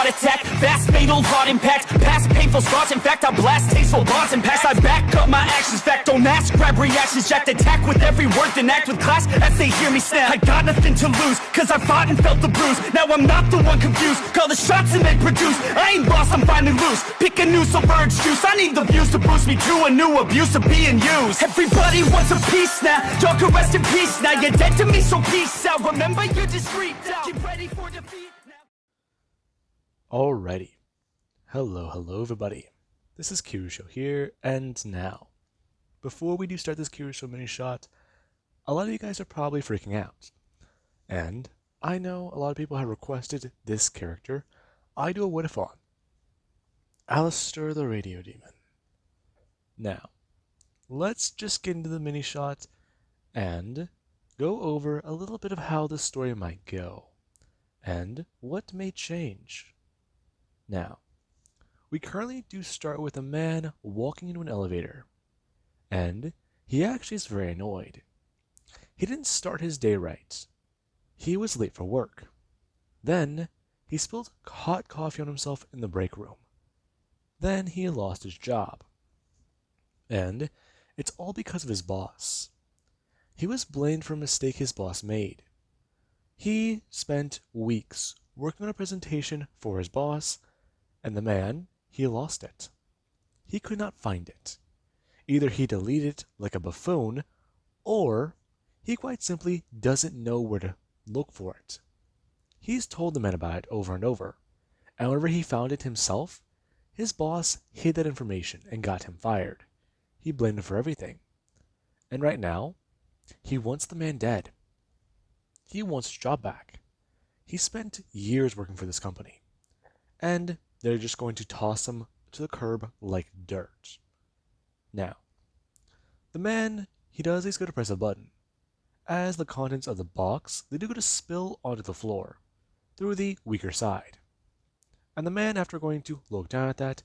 heart attack. Fast, fatal, hard impact. Past painful scars, in fact, I blast tasteful bars and pass. I back up my actions, fact, don't ask, grab reactions, jacked, attack with every word, then act with class as they hear me snap. I got nothing to lose, cause I fought and felt the bruise. Now I'm not the one confused, call the shots and they produce. I ain't lost, I'm finally loose. Pick a new submerged juice. I need the views to boost me to a new abuse of being used. Everybody wants a piece now, y'all can rest in peace now. You're dead to me, so peace out. Remember you're discreet now. Get ready for defeat now. Alrighty. Hello everybody. This is Minishot here, and now, before we do start this Minishot mini shot, a lot of you guys are probably freaking out. And I know a lot of people have requested this character I do a what if on. Alastor the Radio Demon. Now, let's just get into the mini shot and go over a little bit of how the story might go, and what may change. Now, we currently do start with a man walking into an elevator, and he actually is very annoyed. He didn't start his day right. He was late for work. Then, he spilled hot coffee on himself in the break room. Then he lost his job. And it's all because of his boss. He was blamed for a mistake his boss made. He spent weeks working on a presentation for his boss, and the man, he lost it. He could not find it. Either he deleted it like a buffoon, or he quite simply doesn't know where to look for it. He's told the man about it over and over, and whenever he found it himself, his boss hid that information and got him fired. He blamed him for everything. And right now, he wants the man dead. He wants his job back. He spent years working for this company, and they're just going to toss him to the curb like dirt. Now, the man, he does is go to press a button. As the contents of the box, they do go to spill onto the floor, through the weaker side. And the man, after going to look down at that,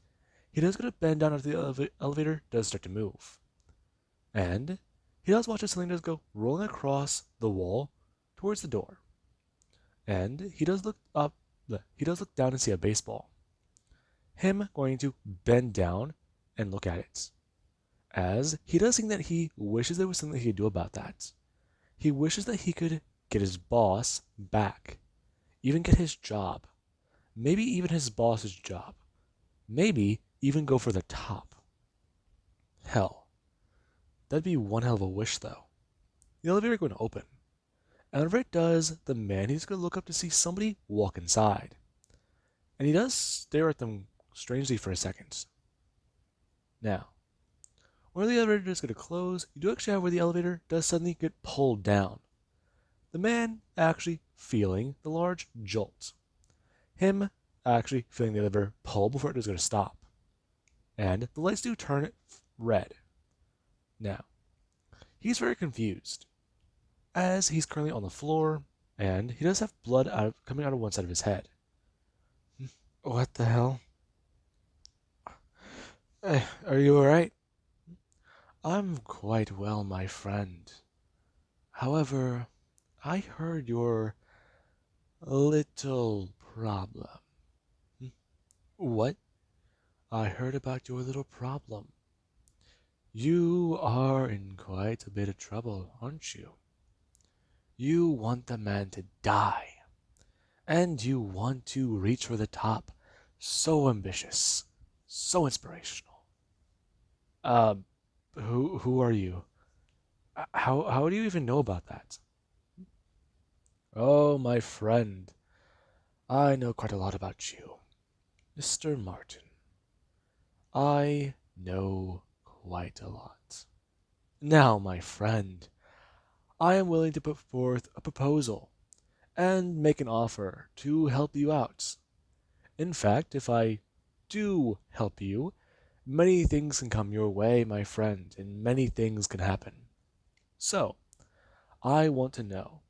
he does go to bend down as the elevator does start to move. And he does watch as something does go rolling across the wall towards the door. And he does look down and see a baseball. Him going to bend down and look at it. As he does think that he wishes there was something he could do about that. He wishes that he could get his boss back. Even get his job. Maybe even his boss's job. Maybe even go for the top. Hell, that'd be one hell of a wish though. The elevator is going to open. And whenever it does, the man, he's going to look up to see somebody walk inside. And he does stare at them strangely for a second. Now, where the elevator is going to close, you do actually have where the elevator does suddenly get pulled down. The man actually feeling the large jolt. Him actually feeling the elevator pull before it is going to stop. And the lights do turn red. Now, he's very confused, as he's currently on the floor, and he does have blood coming out of one side of his head. What the hell? Are you alright? I'm quite well, my friend. However, I heard your little problem. What? I heard about your little problem. You are in quite a bit of trouble, aren't you? You want the man to die, and you want to reach for the top. So ambitious, so inspirational. Who are you? How do you even know about that? Oh, my friend, I know quite a lot about you, Mr. Martin. I know quite a lot. Now, my friend, I am willing to put forth a proposal and make an offer to help you out. In fact, if I do help you, many things can come your way, my friend, and many things can happen. So, I want to know,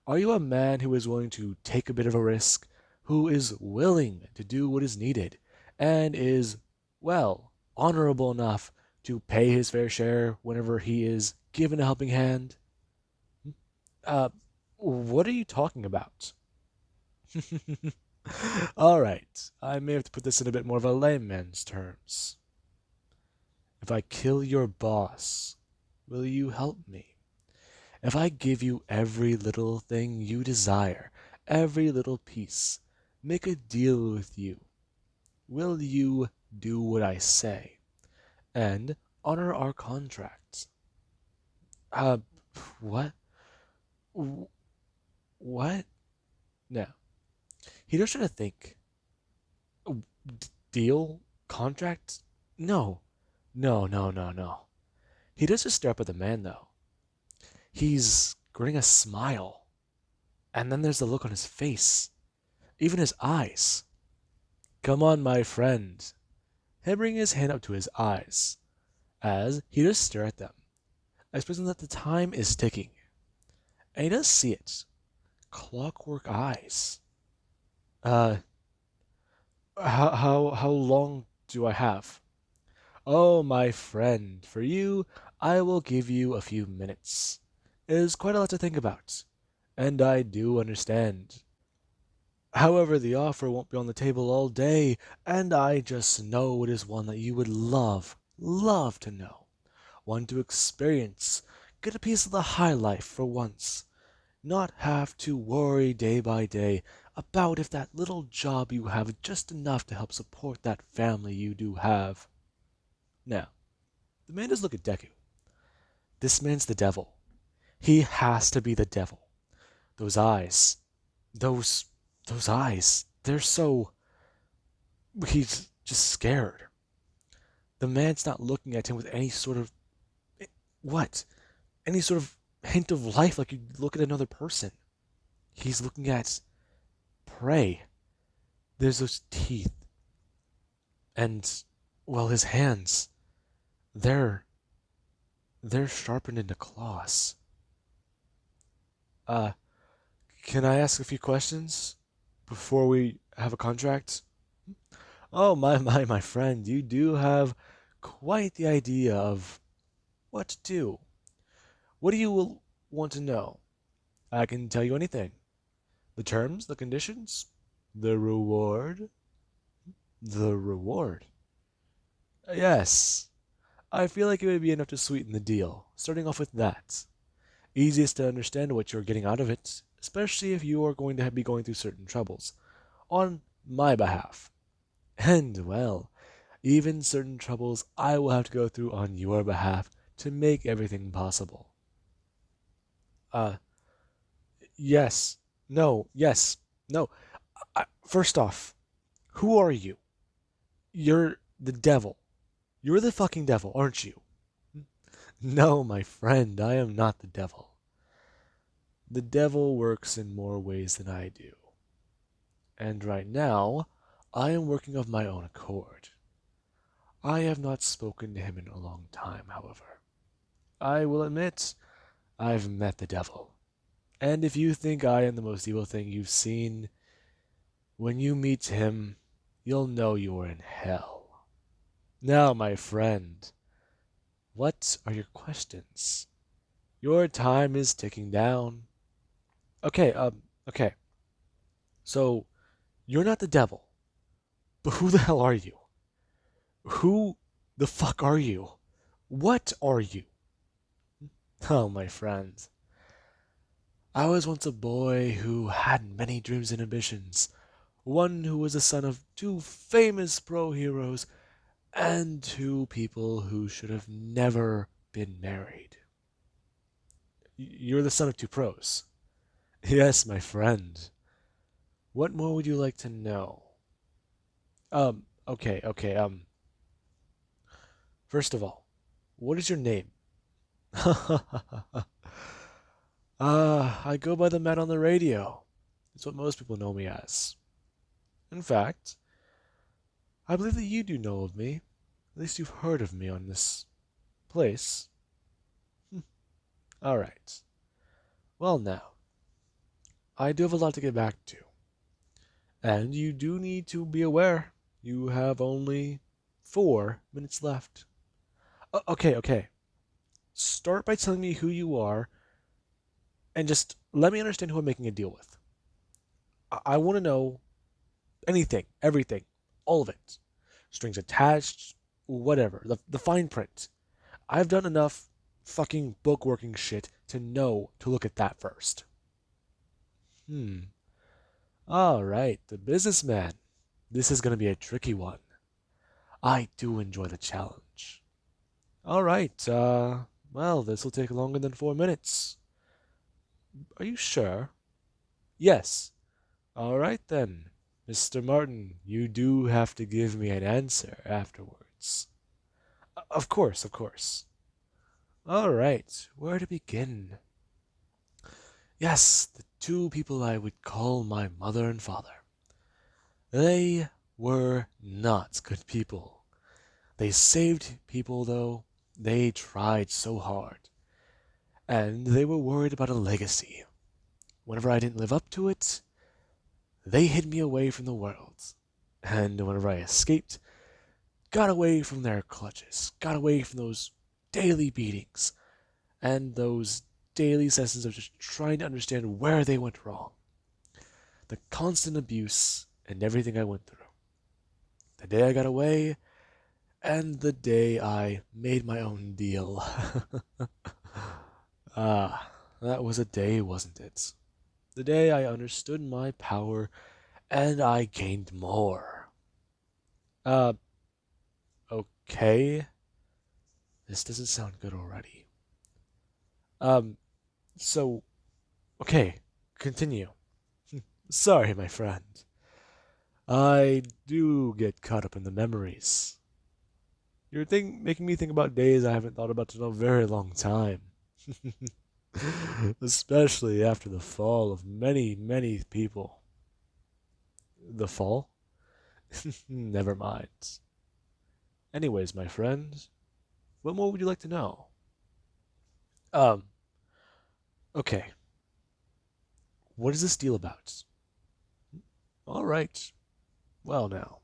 are you a man who is willing to take a bit of a risk, who is willing to do what is needed, and is, well, honorable enough to pay his fair share whenever he is given a helping hand? What are you talking about? Alright, I may have to put this in a bit more of a layman's terms. If I kill your boss, will you help me? If I give you every little thing you desire, every little piece, make a deal with you, will you do what I say and honor our contract? Uh, what? Wh- What? No. He just trying to think. Deal? Contract? No. No, no, no, no. He does just stare up at the man, though. He's grinning a smile. And then there's the look on his face. Even his eyes. Come on, my friend. Him bringing his hand up to his eyes, as he does stare at them, expressing that the time is ticking. And he does see it. Clockwork eyes. Uh, how long do I have? Oh, my friend, for you, I will give you a few minutes. It is quite a lot to think about, and I do understand. However, the offer won't be on the table all day, and I just know it is one that you would love to know. One to experience, get a piece of the high life for once. Not have to worry day by day about if that little job you have is just enough to help support that family you do have. Now, the man does look at Deku. This man's the devil. He has to be the devil. Those eyes. Those those eyes. They're so he's just scared. The man's not looking at him with any sort of what? Any sort of hint of life like you look at another person. He's looking at prey. There's those teeth. And well his hands. They're they're sharpened into claws. Uh can I ask a few questions before we have a contract? Oh, my friend, you do have quite the idea of what to do. What do you want to know? I can tell you anything. The terms, the conditions, the reward. The reward. Yes, I feel like it would be enough to sweeten the deal, starting off with that. Easiest to understand what you're getting out of it, especially if you are going to be going through certain troubles. On my behalf. And, well, even certain troubles I will have to go through on your behalf to make everything possible. Uh, yes. No. Yes. No. First off, who are you? You're the devil. You're the fucking devil, aren't you? No, my friend, I am not the devil. The devil works in more ways than I do. And right now, I am working of my own accord. I have not spoken to him in a long time, however. I will admit, I've met the devil. And if you think I am the most evil thing you've seen, when you meet him, you'll know you are in hell. Now, my friend, what are your questions? Your time is ticking down. Okay, okay. So, you're not the devil, but who the hell are you? Who the fuck are you? What are you? Oh, my friend. I was once a boy who had many dreams and ambitions. One who was the son of two famous pro heroes and two people who should have never been married. You're the son of two pros. Yes, my friend. What more would you like to know? Okay. First of all, what is your name? I go by the man on the radio. It's what most people know me as. In fact, I believe that you do know of me. At least you've heard of me on this place. Alright. Well, now, I do have a lot to get back to. And you do need to be aware you have only 4 minutes left. Okay. Start by telling me who you are and just let me understand who I'm making a deal with. I want to know anything, everything, all of it. Strings attached, whatever, the fine print. I've done enough fucking bookworking shit to know to look at that first. Hmm. Alright, the businessman. This is gonna be a tricky one. I do enjoy the challenge. Alright, well, this'll take longer than 4 minutes. Are you sure? Yes. Alright then. Mr. Martin, you do have to give me an answer afterwards. Of course, of course. Alright, where to begin? Yes, the two people I would call my mother and father. They were not good people. They saved people, though. They tried so hard. And they were worried about a legacy. Whenever I didn't live up to it, they hid me away from the world. And whenever I escaped, got away from their clutches, got away from those daily beatings, and those daily sessions of just trying to understand where they went wrong. The constant abuse and everything I went through. The day I got away, and the day I made my own deal. That was a day, wasn't it? The day I understood my power, and I gained more. Uh, okay. This doesn't sound good already. Um, so, okay, continue. Sorry, my friend. I do get caught up in the memories. Making me think about days I haven't thought about in a very long time. Especially after the fall of many, many people. The fall? Never mind. Anyways, my friend, what more would you like to know? Um, okay. What is this deal about? All right. Well, now.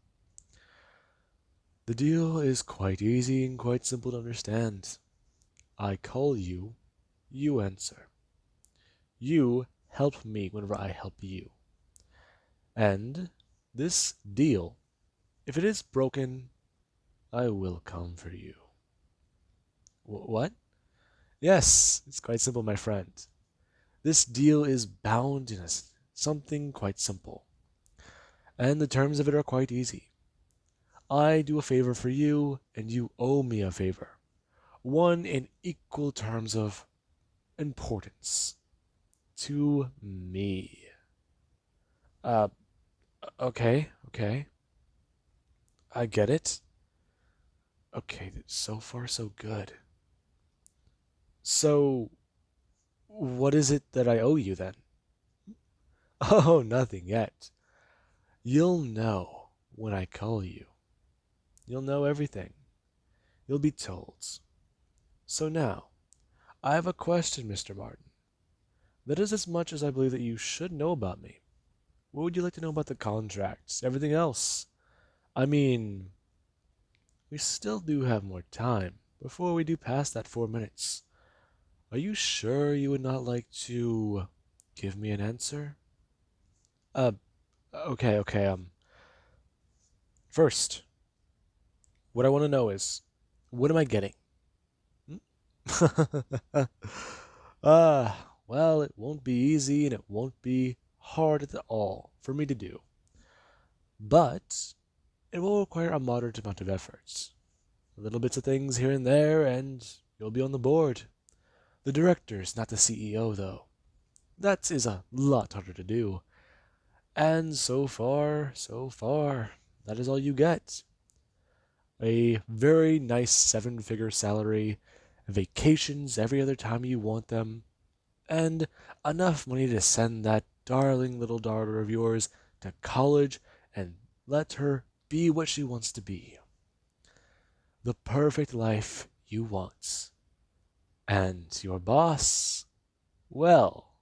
The deal is quite easy and quite simple to understand. I call you, you answer. You help me whenever I help you. And this deal, if it is broken, I will come for you. What? Yes, it's quite simple, my friend. This deal is bound in something quite simple, and the terms of it are quite easy. I do a favor for you, and you owe me a favor. One in equal terms of importance to me. Uh, okay. I get it. Okay, so far so good. So, what is it that I owe you then? Oh, nothing yet. You'll know when I call you. You'll know everything. You'll be told. So now, I have a question, Mr. Martin. That is as much as I believe that you should know about me. What would you like to know about the contracts? Everything else? I mean, we still do have more time before we do pass that 4 minutes. Are you sure you would not like to give me an answer? Uh, okay. First, what I want to know is, what am I getting? Well, it won't be easy and it won't be hard at all for me to do. But it will require a moderate amount of effort. Little bits of things here and there, and you'll be on the board. The director's not the CEO, though. That is a lot harder to do. And so far, that is all you get. A very nice 7-figure salary, vacations every other time you want them, and enough money to send that darling little daughter of yours to college and let her be what she wants to be. The perfect life you want. And your boss, well,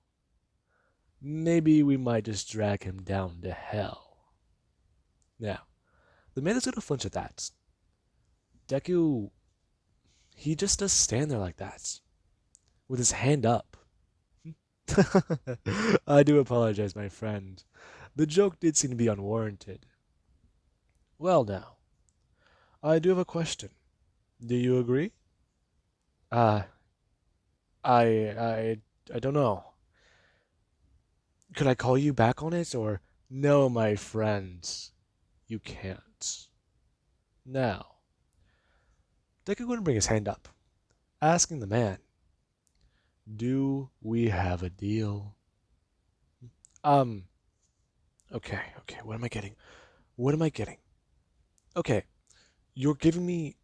maybe we might just drag him down to hell. Now, the man is going to flinch at that. Deku, he just does stand there like that, with his hand up. I do apologize, my friend. The joke did seem to be unwarranted. Well now, I do have a question. Do you agree? Uh, I, I, I don't know. Could I call you back on it, or no, my friends, you can't. Now, Deku going to bring his hand up, asking the man, "Do we have a deal?" Um, okay, what am I getting? What am I getting? Okay, you're giving me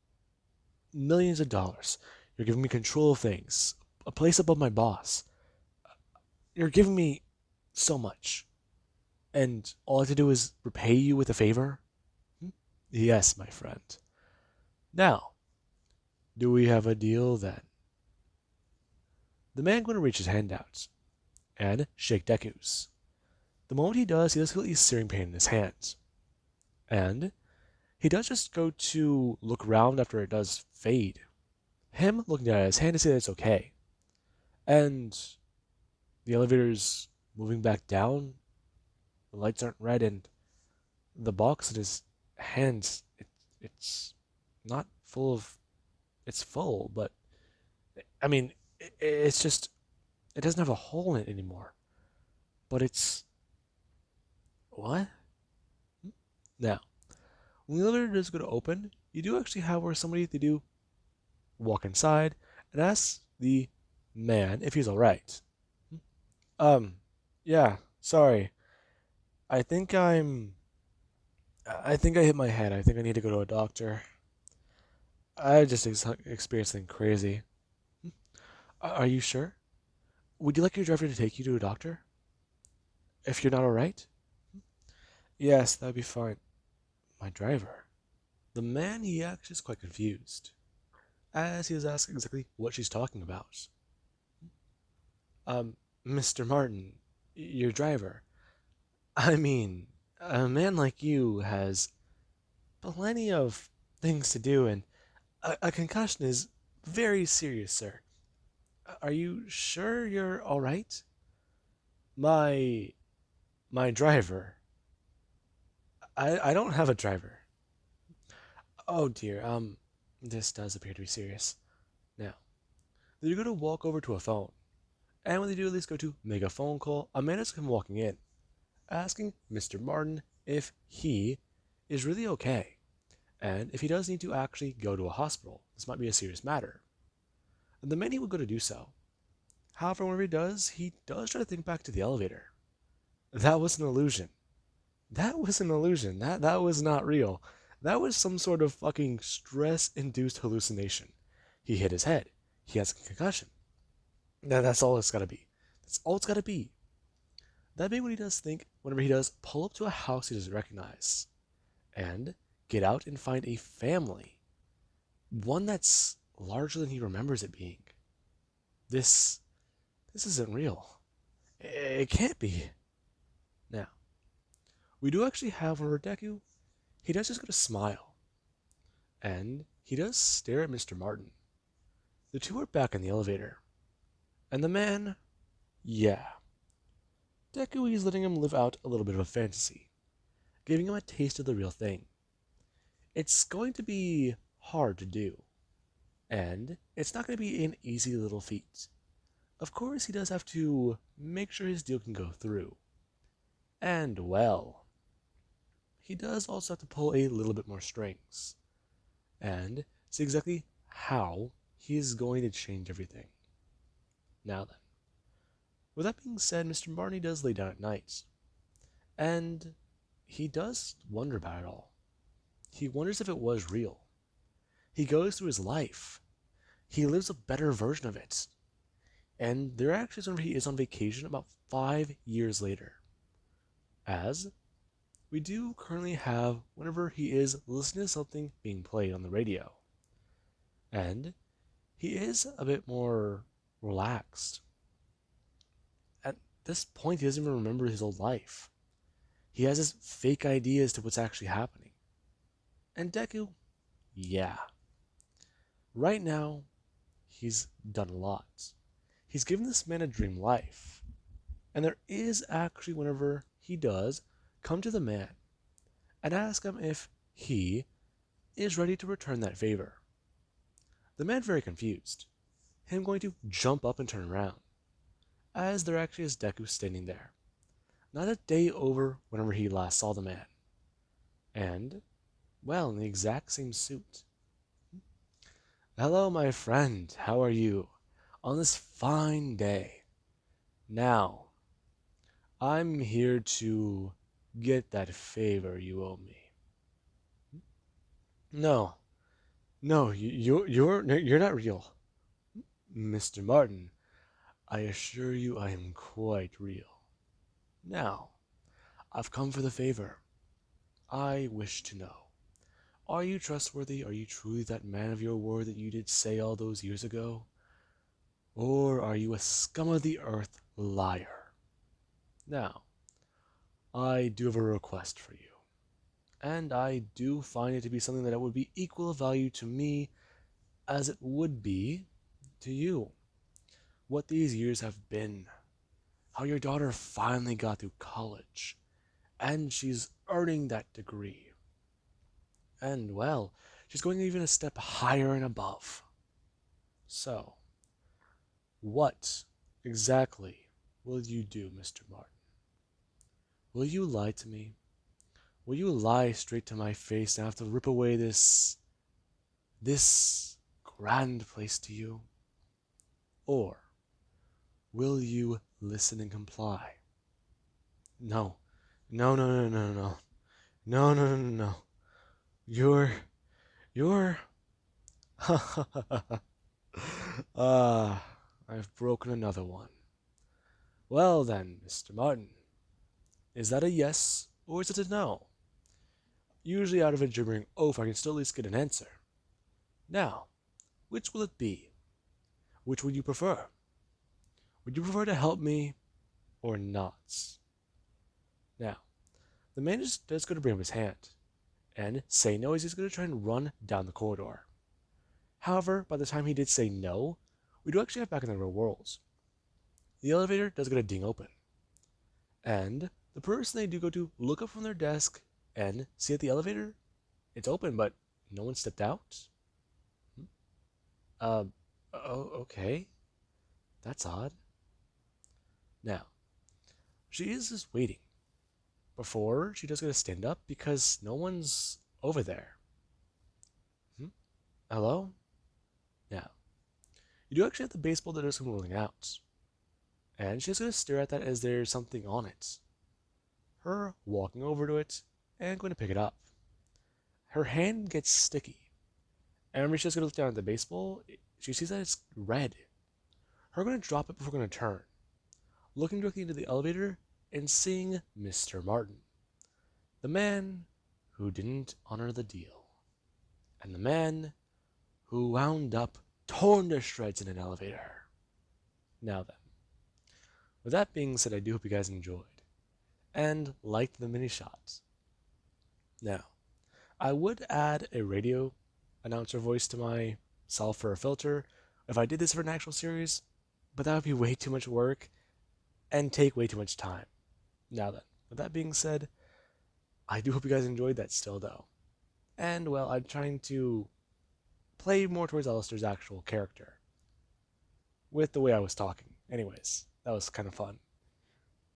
millions of dollars. You're giving me control of things, a place above my boss. You're giving me so much. And all I have to do is repay you with a favor? Hmm? Yes, my friend. Now, do we have a deal then? The man going to reach his hand out and shake Deku's. The moment he does, he does feel a searing pain in his hands. And he does just go to look around after it does fade. Him looking at his hand to say that it's okay. And the elevator's moving back down. The lights aren't red, and the box in his hands, it's not full of. It's full, but I mean, it's just it doesn't have a hole in it anymore. But it's what? Now, when the elevator does go to open, you do actually have where somebody they do walk inside and ask the man if he's all right. Um, yeah, sorry. I think I'm. I think I hit my head. I think I need to go to a doctor. I just experienced something crazy. Are you sure? Would you like your driver to take you to a doctor? If you're not alright? Yes, that'd be fine. My driver? The man, he actually is quite confused, as he is asking exactly what she's talking about. Mr. Martin, your driver. I mean, a man like you has plenty of things to do, and a concussion is very serious, sir. Are you sure you're alright? My my driver. I don't have a driver. Oh dear, this does appear to be serious. Now, they're going to walk over to a phone. And when they do at least go to make a phone call, Amanda's come walking in, asking Mr. Martin if he is really okay, and if he does need to actually go to a hospital. This might be a serious matter. And the man he will go to do so. However, whenever he does try to think back to the elevator. That was an illusion. That was an illusion. That was not real. That was some sort of fucking stress-induced hallucination. He hit his head. He has a concussion. That's all it's gotta be. That's all it's gotta be. That being what he does think whenever he does pull up to a house he doesn't recognize. And get out and find a family. One that's larger than he remembers it being. This isn't real. It can't be. Now, we do actually have one Deku. He does just go to smile. And he does stare at Mr. Martin. The two are back in the elevator. And the man, yeah. Deku is letting him live out a little bit of a fantasy, giving him a taste of the real thing. It's going to be hard to do, and it's not going to be an easy little feat. Of course, he does have to make sure his deal can go through. And, well, he does also have to pull a little bit more strings, and see exactly how he is going to change everything. Now then, with that being said, Mr. Marnie does lay down at night, and he does wonder about it all. He wonders if it was real. He goes through his life. He lives a better version of it. And there actually is whenever he is on vacation about 5 years later. As we do currently have whenever he is listening to something being played on the radio. And he is a bit more relaxed. At this point, he doesn't even remember his old life. He has his fake ideas to what's actually happening. And Deku, yeah. Right now, he's done a lot. He's given this man a dream life. And there is actually, whenever he does, come to the man and ask him if he is ready to return that favor. The man very confused, him going to jump up and turn around, as there actually is Deku standing there, not a day over whenever he last saw the man, and, well, in the exact same suit. Hello, my friend, how are you on this fine day? Now, I'm here to get that favor you owe me. No, no, you're not real. Mr. Martin, I assure you I am quite real. Now, I've come for the favor. I wish to know, are you trustworthy? Are you truly that man of your word that you did say all those years ago? Or are you a scum of the earth liar? Now, I do have a request for you, and I do find it to be something that would be equal of value to me as it would be to you. What these years have been, how your daughter finally got through college, and she's earning that degree. And, well, she's going even a step higher and above. So, what exactly will you do, Mr. Martin? Will you lie to me? Will you lie straight to my face and have to rip away this grand place to you? Or will you listen and comply? No. No, no, no, no, no. No, no, no, no, no. You're... I've broken another one. Well then, Mr. Martin, is that a yes or is it a no? Usually out of a gibbering oath I can still at least get an answer. Now, which will it be? Which would you prefer? Would you prefer to help me or not? Now, the man is just going to bring up his hand and say no as he's going to try and run down the corridor. However, by the time he did say no, we do actually have back in the real world. The elevator does get a ding open. And the person they do go to look up from their desk and see at the elevator, it's open, but no one stepped out. Oh, okay. That's odd. Now, she is just waiting before she does get to stand up because no one's over there. Hello? Now, you do actually have the baseball that is rolling out. And she's going to stare at that as there's something on it. Her walking over to it and going to pick it up. Her hand gets sticky. And whenever she's going to look down at the baseball, she sees that it's red. Her going to drop it before going to turn. Looking directly into the elevator and seeing Mr. Martin. The man who didn't honor the deal. And the man who wound up torn to shreds in an elevator. Now then. With that being said, I do hope you guys enjoyed and liked the mini shots. Now, I would add a radio announcer voice to myself for a filter if I did this for an actual series, but that would be way too much work and take way too much time. Now then, with that being said, I do hope you guys enjoyed that still though. And well, I'm trying to play more towards alastor's actual character with the way I was talking. Anyways, that was kind of fun.